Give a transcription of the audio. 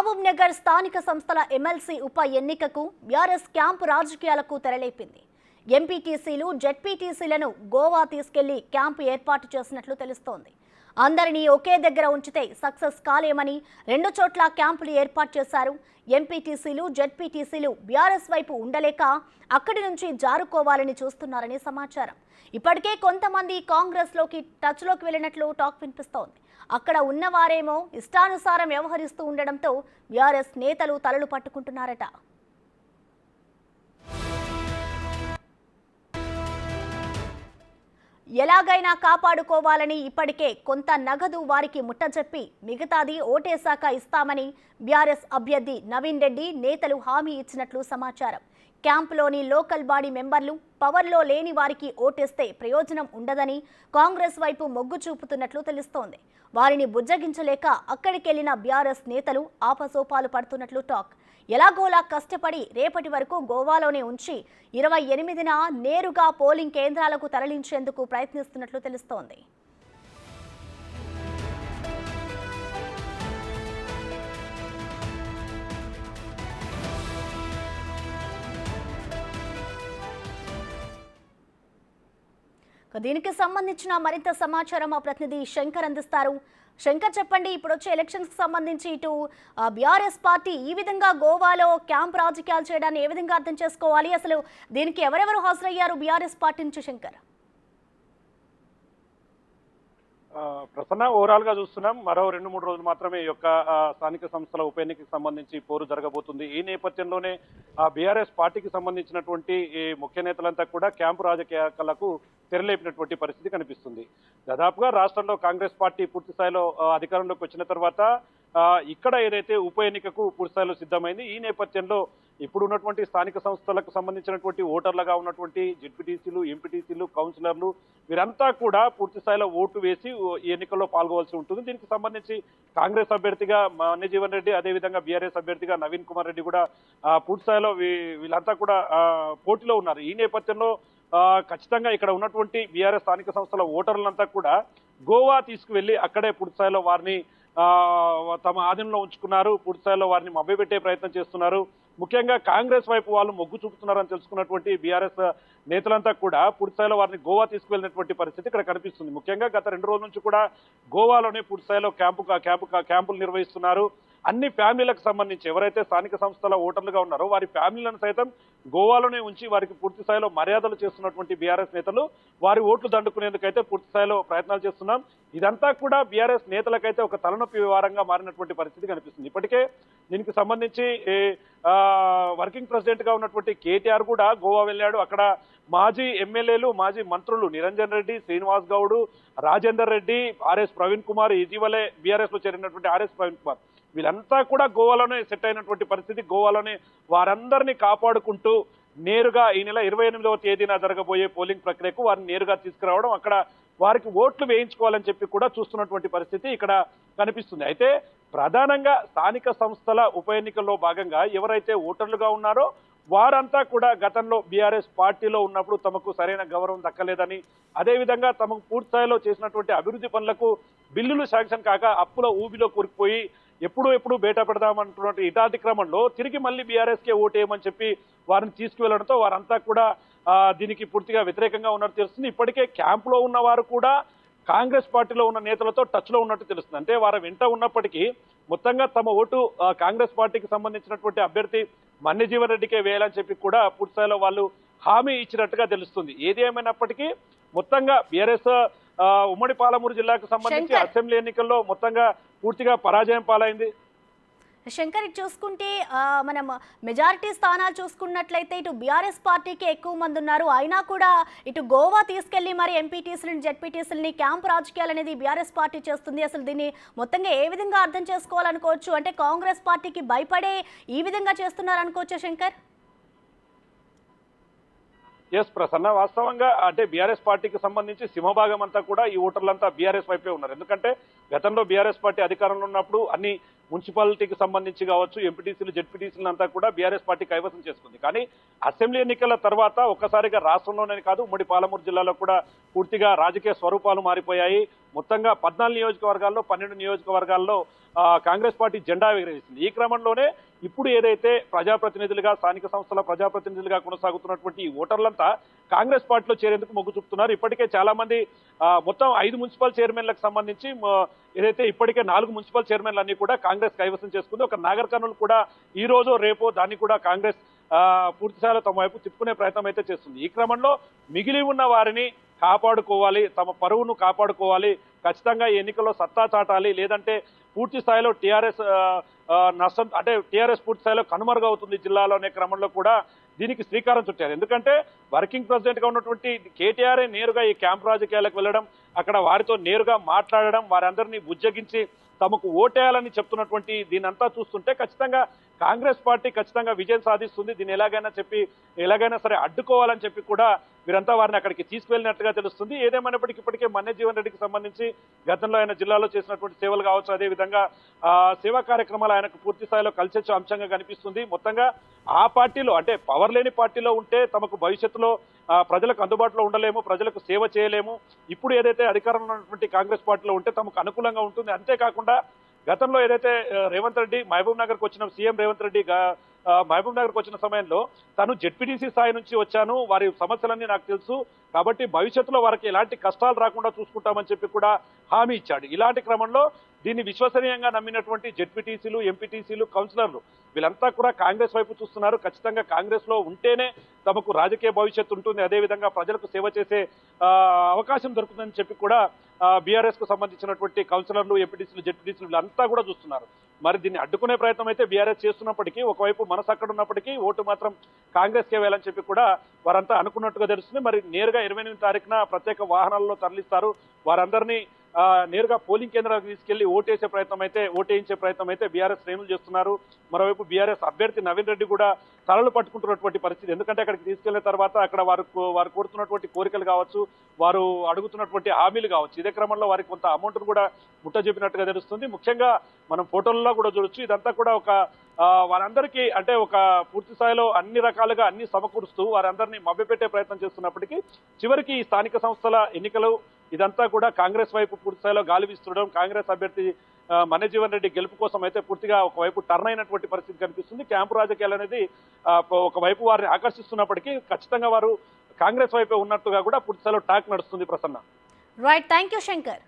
మహబూబ్ నగర్ స్థానిక సంస్థల ఎమ్మెల్సీ ఉప ఎన్నికకు బీఆర్ఎస్ క్యాంపు రాజకీయాలకు తెరలేపింది. ఎంపీటీసీలు జెడ్పీటీసీలను గోవా తీసుకెళ్లి క్యాంపు ఏర్పాటు చేసినట్లు తెలుస్తోంది. అందరినీ ఒకే దగ్గర ఉంచితే సక్సెస్ కాలేమని 2 చోట్ల క్యాంపులు ఏర్పాటు చేశారు. ఎంపీటీసీలు జెడ్పీటీసీలు బీఆర్ఎస్ వైపు ఉండలేక అక్కడి నుంచి జారుకోవాలని చూస్తున్నారని సమాచారం. ఇప్పటికే కొంతమంది కాంగ్రెస్లోకి టచ్లోకి వెళ్లినట్లు టాక్ వినిపిస్తోంది. అక్కడ ఉన్నవారేమో ఇష్టానుసారం వ్యవహరిస్తూ ఉండడంతో బీఆర్ఎస్ నేతలు తలలు పట్టుకుంటున్నారట. ఎలాగైనా కాపాడుకోవాలని ఇప్పటికే కొంత నగదు వారికి ముట్టజెప్పి మిగతాది ఓటేశాక ఇస్తామని బీఆర్ఎస్ అభ్యర్థి నవీన్ రెడ్డి నేతలు హామీ ఇచ్చినట్లు సమాచారం. క్యాంపులోని లోకల్ బాడీ మెంబర్లు పవర్లో లేని వారికి ఓటేస్తే ప్రయోజనం ఉండదని కాంగ్రెస్ వైపు మొగ్గు చూపుతున్నట్లు తెలుస్తోంది. వారిని బుజ్జగించలేక అక్కడికెళ్లిన బీఆర్ఎస్ నేతలు ఆపసోపాలు పడుతున్నట్లు టాక్. ఎలాగోలా కష్టపడి రేపటి వరకు గోవాలోనే ఉంచి 28న నేరుగా పోలింగ్ కేంద్రాలకు తరలించేందుకు ప్రయత్నిస్తున్నట్లు తెలుస్తోంది. దీనికి సంబంధించిన మరింత సమాచారం మా ప్రతినిధి శంకర్ అందిస్తారు. శంకర్, చెప్పండి, ఇప్పుడు వచ్చే ఎలక్షన్స్ కి సంబంధించి ఇటు బీఆర్ఎస్ పార్టీ ఈ విధంగా గోవాలో క్యాంప్ రాజకీయాలు చేయడాన్ని ఏ విధంగా అర్థం చేసుకోవాలి? అసలు దీనికి ఎవరెవరు హాజరయ్యారు బీఆర్ఎస్ పార్టీ నుంచి? శంకర్, ప్రసన్న, ఓవరాల్ గా చూస్తున్నాం మరో 2-3 రోజులు మాత్రమే ఈ యొక్క స్థానిక సంస్థల ఉప ఎన్నికకి సంబంధించి పోరు జరగబోతుంది. ఈ నేపథ్యంలోనే బీఆర్ఎస్ పార్టీకి సంబంధించినటువంటి ముఖ్య నేతలంతా కూడా క్యాంపు రాజకీయాలకు తెరలేపినటువంటి పరిస్థితి కనిపిస్తుంది. దాదాపుగా రాష్ట్రంలో కాంగ్రెస్ పార్టీ పూర్తి స్థాయిలో అధికారంలోకి వచ్చిన తర్వాత ఇక్కడ ఏదైతే ఉప ఎన్నికకు పూర్తి స్థాయిలో సిద్ధమైంది. ఈ నేపథ్యంలో ఇప్పుడు ఉన్నటువంటి స్థానిక సంస్థలకు సంబంధించినటువంటి ఓటర్లుగా ఉన్నటువంటి జెడ్పీటీసీలు, ఎంపీటీసీలు, కౌన్సిలర్లు వీరంతా కూడా పూర్తి స్థాయిలో ఓటు వేసి ఈ ఎన్నికల్లో పాల్గొవలసి ఉంటుంది. దీనికి సంబంధించి కాంగ్రెస్ అభ్యర్థిగా వన్యజీవన్ రెడ్డి, అదేవిధంగా బీఆర్ఎస్ అభ్యర్థిగా నవీన్ కుమార్ రెడ్డి కూడా పూర్తి స్థాయిలో వీళ్ళంతా కూడా పోటీలో ఉన్నారు. ఈ నేపథ్యంలో ఖచ్చితంగా ఇక్కడ ఉన్నటువంటి బీఆర్ఎస్ స్థానిక సంస్థల ఓటర్లంతా కూడా గోవా తీసుకువెళ్లి అక్కడే పూర్తి స్థాయిలో వారిని తమ ఆధీనంలో ఉంచుకున్నారు. పూర్తి స్థాయిలో వారిని మభ్యపెట్టే ప్రయత్నం చేస్తున్నారు. ముఖ్యంగా కాంగ్రెస్ వైపు వాళ్ళు మొగ్గు చూపుతున్నారని తెలుసుకున్నటువంటి బీఆర్ఎస్ నేతలంతా కూడా పూర్తి స్థాయిలో వారిని గోవా తీసుకువెళ్ళినటువంటి పరిస్థితి ఇక్కడ కనిపిస్తుంది. ముఖ్యంగా గత 2 రోజుల నుంచి కూడా గోవాలోనే పూర్తి స్థాయిలో క్యాంపులు నిర్వహిస్తున్నారు. అన్ని ఫ్యామిలీలకు సంబంధించి ఎవరైతే స్థానిక సంస్థల ఓటర్లుగా ఉన్నారో వారి ఫ్యామిలీలను సైతం గోవాలోనే ఉంచి వారికి పూర్తి స్థాయిలో మర్యాదలు చేస్తున్నటువంటి బీఆర్ఎస్ నేతలు వారి ఓట్లు దండుకునేందుకైతే పూర్తి స్థాయిలో ప్రయత్నాలు చేస్తున్నాం. ఇదంతా కూడా బీఆర్ఎస్ నేతలకైతే ఒక తలనొప్పి వ్యవహారంగా మారినటువంటి పరిస్థితి కనిపిస్తుంది. ఇప్పటికే దీనికి సంబంధించి వర్కింగ్ ప్రెసిడెంట్ గా ఉన్నటువంటి కేటీఆర్ కూడా గోవా వెళ్ళాడు. అక్కడ మాజీ ఎమ్మెల్యేలు, మాజీ మంత్రులు నిరంజన్ రెడ్డి, శ్రీనివాస్ గౌడ్, రాజేందర్ రెడ్డి, ఆర్ఎస్ ప్రవీణ్ కుమార్, ఇటీవలే బీఆర్ఎస్ లో చేరినటువంటి ఆర్ఎస్ ప్రవీణ్ కుమార్ వీళ్ళంతా కూడా గోవాలోనే సెట్ అయినటువంటి పరిస్థితి. గోవాలోనే వారందరినీ కాపాడుకుంటూ నేరుగా ఈ నెల 28వ తేదీన జరగబోయే పోలింగ్ ప్రక్రియకు వారిని నేరుగా తీసుకురావడం, అక్కడ వారికి ఓట్లు వేయించుకోవాలని చెప్పి కూడా చూస్తున్నటువంటి పరిస్థితి ఇక్కడ కనిపిస్తుంది. అయితే ప్రధానంగా స్థానిక సంస్థల ఉప ఎన్నికల్లో భాగంగా ఎవరైతే ఓటర్లుగా ఉన్నారో వారంతా కూడా గతంలో బీఆర్ఎస్ పార్టీలో ఉన్నప్పుడు తమకు సరైన గౌరవం దక్కలేదని, అదేవిధంగా తమకు పూర్తి స్థాయిలో చేసినటువంటి అభివృద్ధి పనులకు బిల్లులు శాంక్షన్ కాక అప్పుల ఊబిలో కూరుకుపోయి ఎప్పుడు బేట పెడదామంటున్నటువంటి ఇటాటి క్రమంలో తిరిగి మళ్ళీ బీఆర్ఎస్కే ఓటేయమని చెప్పి వారిని తీసుకువెళ్లడంతో వారంతా కూడా దీనికి పూర్తిగా వ్యతిరేకంగా ఉన్నట్టు తెలుస్తుంది. ఇప్పటికే క్యాంపులో ఉన్న వారు కూడా కాంగ్రెస్ పార్టీలో ఉన్న నేతలతో టచ్ లో ఉన్నట్టు తెలుస్తుంది. అంటే వారు వెంట ఉన్నప్పటికీ మొత్తంగా తమ ఓటు కాంగ్రెస్ పార్టీకి సంబంధించినటువంటి అభ్యర్థి వన్యజీవన్ రెడ్డికే వేయాలని చెప్పి కూడా పూర్తి స్థాయిలో వాళ్ళు హామీ ఇచ్చినట్టుగా తెలుస్తుంది. ఏది ఏమైనప్పటికీ మొత్తంగా బీఆర్ఎస్ ఉమ్మడి పాలమూరు జిల్లాకు సంబంధించి అసెంబ్లీ ఎన్నికల్లో మొత్తంగా పూర్తిగా పరాజయం పాలైంది. శంకర్, చూసుకుంటే మనం మెజారిటీ స్థానాలు చూసుకున్నట్లయితే ఇటు బీఆర్ఎస్ పార్టీకి ఎక్కువ మంది ఉన్నారు. అయినా కూడా ఇటు గోవా తీసుకెళ్లి మరి ఎంపీటీసీలని జెడ్పీటీసీలని క్యాంప్ రాజకీయాలు అనేది బీఆర్ఎస్ పార్టీ చేస్తుంది. అసలు దీన్ని మొత్తంగా ఏ విధంగా అర్థం చేసుకోవాలనుకోవచ్చు? అంటే కాంగ్రెస్ పార్టీకి భయపడే ఈ విధంగా చేస్తున్నారు అనుకోవచ్చా శంకర్? ఎస్ ప్రసన్న, వాస్తవంగా అంటే బీఆర్ఎస్ పార్టీకి సంబంధించి సింహభాగం అంతా కూడా ఈ ఓటర్లంతా బీఆర్ఎస్ వైపే ఉన్నారు. ఎందుకంటే గతంలో బీఆర్ఎస్ పార్టీ అధికారంలో ఉన్నప్పుడు అన్ని మున్సిపాలిటీకి సంబంధించి కావచ్చు, ఎంపీటీసీలు జెడ్పీటీసీలు అంతా కూడా బీఆర్ఎస్ పార్టీ కైవసం చేసుకుంది. కానీ అసెంబ్లీ ఎన్నికల తర్వాత ఒక్కసారిగా రాష్ట్రంలోనే కాదు, ఉమ్మడి పాలమూరు జిల్లాలో కూడా పూర్తిగా రాజకీయ స్వరూపాలు మారిపోయాయి. మొత్తంగా 14 నియోజకవర్గాల్లో 12 నియోజకవర్గాల్లో కాంగ్రెస్ పార్టీ జెండా ఎగరేసింది. ఈ క్రమంలోనే ఇప్పుడు ఏదైతే ప్రజాప్రతినిధులుగా, స్థానిక సంస్థల ప్రజాప్రతినిధులుగా కొనసాగుతున్నటువంటి ఈ ఓటర్లంతా కాంగ్రెస్ పార్టీలో చేరేందుకు మొగ్గు చూపుతున్నారు. ఇప్పటికే చాలా మంది మొత్తం 5 మున్సిపల్ చైర్మన్లకు సంబంధించి ఏదైతే ఇప్పటికే 4 మున్సిపల్ చైర్మన్లు అన్ని కూడా కాంగ్రెస్ కైవసం చేసుకుంది. ఒక నాగర్ కర్నూలు కూడా ఈ రోజు రేపో దాన్ని కూడా కాంగ్రెస్ పూర్తిస్థాయిలో తమ వైపు తిప్పుకునే ప్రయత్నం అయితే చేస్తుంది. ఈ క్రమంలో మిగిలి ఉన్న వారిని కాపాడుకోవాలి, తమ పరువును కాపాడుకోవాలి, ఖచ్చితంగా ఈ ఎన్నికల్లో సత్తా చాటాలి, లేదంటే పూర్తి స్థాయిలో టీఆర్ఎస్ నష్టం, అంటే టీఆర్ఎస్ పూర్తి స్థాయిలో కనుమరుగవుతుంది జిల్లాలో అనే క్రమంలో కూడా దీనికి శ్రీకారం చుట్టారు. ఎందుకంటే వర్కింగ్ ప్రెసిడెంట్ గా ఉన్నటువంటి కేటీఆర్ఏ నేరుగా ఈ క్యాంప్ రాజకీయాలకు వెళ్ళడం, అక్కడ వారితో నేరుగా మాట్లాడడం, వారందరినీ బుజ్జగించి తమకు ఓటేయాలని చెప్తున్నటువంటి దీనంతా చూస్తుంటే ఖచ్చితంగా కాంగ్రెస్ పార్టీ ఖచ్చితంగా విజయం సాధిస్తుంది. దీన్ని ఎలాగైనా సరే అడ్డుకోవాలని చెప్పి కూడా వీరంతా వారిని అక్కడికి తీసుకువెళ్ళినట్టుగా తెలుస్తుంది. ఏదేమైనప్పటికీ ఇప్పటికే మన్య జీవన్ రెడ్డికి సంబంధించి గతంలో ఆయన జిల్లాలో చేసినటువంటి సేవలు కావచ్చు, అదేవిధంగా సేవా కార్యక్రమాలు ఆయనకు పూర్తి స్థాయిలో కలిసొచ్చే అంశంగా కనిపిస్తుంది. మొత్తంగా ఆ పార్టీలో, అంటే పవర్ లేని పార్టీలో ఉంటే తమకు భవిష్యత్తులో ప్రజలకు అందుబాటులో ఉండలేము, ప్రజలకు సేవ చేయలేము. ఇప్పుడు ఏదైతే అధికారంలో ఉన్నటువంటి కాంగ్రెస్ పార్టీలో ఉంటే తమకు అనుకూలంగా ఉంటుంది. అంతేకాకుండా గతంలో ఏదైతే రేవంత్ రెడ్డి మహబూబ్ నగర్కి వచ్చిన సీఎం రేవంత్ రెడ్డి మహబూబ్ నగర్కి వచ్చిన సమయంలో తను జెడ్పీటీసీ స్థాయి నుంచి వచ్చాను, వారి సమస్యలన్నీ నాకు తెలుసు, కాబట్టి భవిష్యత్తులో వారికి ఎలాంటి కష్టాలు రాకుండా చూసుకుంటామని చెప్పి కూడా హామీ ఇచ్చాడు. ఇలాంటి క్రమంలో దీన్ని విశ్వసనీయంగా నమ్మినటువంటి జెడ్పీటీసీలు, ఎంపీటీసీలు, కౌన్సిలర్లు వీళ్ళంతా కూడా కాంగ్రెస్ వైపు చూస్తున్నారు. ఖచ్చితంగా కాంగ్రెస్ లో ఉంటేనే తమకు రాజకీయ భవిష్యత్తు ఉంటుంది, అదేవిధంగా ప్రజలకు సేవ చేసే అవకాశం దొరుకుతుందని చెప్పి కూడా బీఆర్ఎస్ కు సంబంధించినటువంటి కౌన్సిలర్లు, ఎంపీటీసీలు, జెడ్పీటీసీలు వీళ్ళంతా కూడా చూస్తున్నారు. మరి దీన్ని అడ్డుకునే ప్రయత్నం అయితే బీఆర్ఎస్ చేస్తున్నప్పటికీ, ఒకవైపు మనసు అక్కడ ఉన్నప్పటికీ ఓటు మాత్రం కాంగ్రెస్కే వేయాలని చెప్పి కూడా వారంతా అనుకున్నట్టుగా తెలుస్తుంది. మరి నేరుగా 28వ తారీఖున ప్రత్యేక వాహనాల్లో తరలిస్తారు. వారందరినీ నేరుగా పోలింగ్ కేంద్రాలకు తీసుకెళ్లి ఓటేయించే ప్రయత్నం అయితే బీఆర్ఎస్ శ్రేణులు చేస్తున్నారు. మరోవైపు బీఆర్ఎస్ అభ్యర్థి నవీన్ రెడ్డి కూడా తలలు పట్టుకుంటున్నటువంటి పరిస్థితి. ఎందుకంటే అక్కడికి తీసుకెళ్లిన తర్వాత అక్కడ వారు కోరుతున్నటువంటి కోరికలు కావచ్చు, వారు అడుగుతున్నటువంటి హామీలు కావచ్చు, ఇదే క్రమంలో వారికి కొంత అమౌంట్ను కూడా ముట్టజెప్పినట్టుగా తెలుస్తుంది. ముఖ్యంగా మనం ఫోటోల్లో కూడా చూడొచ్చు. ఇదంతా కూడా వారందరికీ, అంటే ఒక పూర్తి స్థాయిలో అన్ని రకాలుగా అన్ని సమకూరుస్తూ వారందరినీ మభ్యపెట్టే ప్రయత్నం చేస్తున్నప్పటికీ చివరికి ఈ స్థానిక సంస్థల ఎన్నికలు ఇదంతా కూడా కాంగ్రెస్ వైపు పూర్తి స్థాయిలో గాలి వీస్తుండడం, కాంగ్రెస్ అభ్యర్థి మన్య జీవన్ రెడ్డి గెలుపు కోసం అయితే పూర్తిగా ఒకవైపు టర్న్ అయినటువంటి పరిస్థితి కనిపిస్తుంది. క్యాంపు రాజకీయాలు అనేది ఒకవైపు వారిని ఆకర్షిస్తున్నప్పటికీ ఖచ్చితంగా వారు కాంగ్రెస్ వైపే ఉన్నట్టుగా కూడా పూర్తి స్థాయిలో టాక్ నడుస్తుంది. Prasanna. Right, thank you Shankar.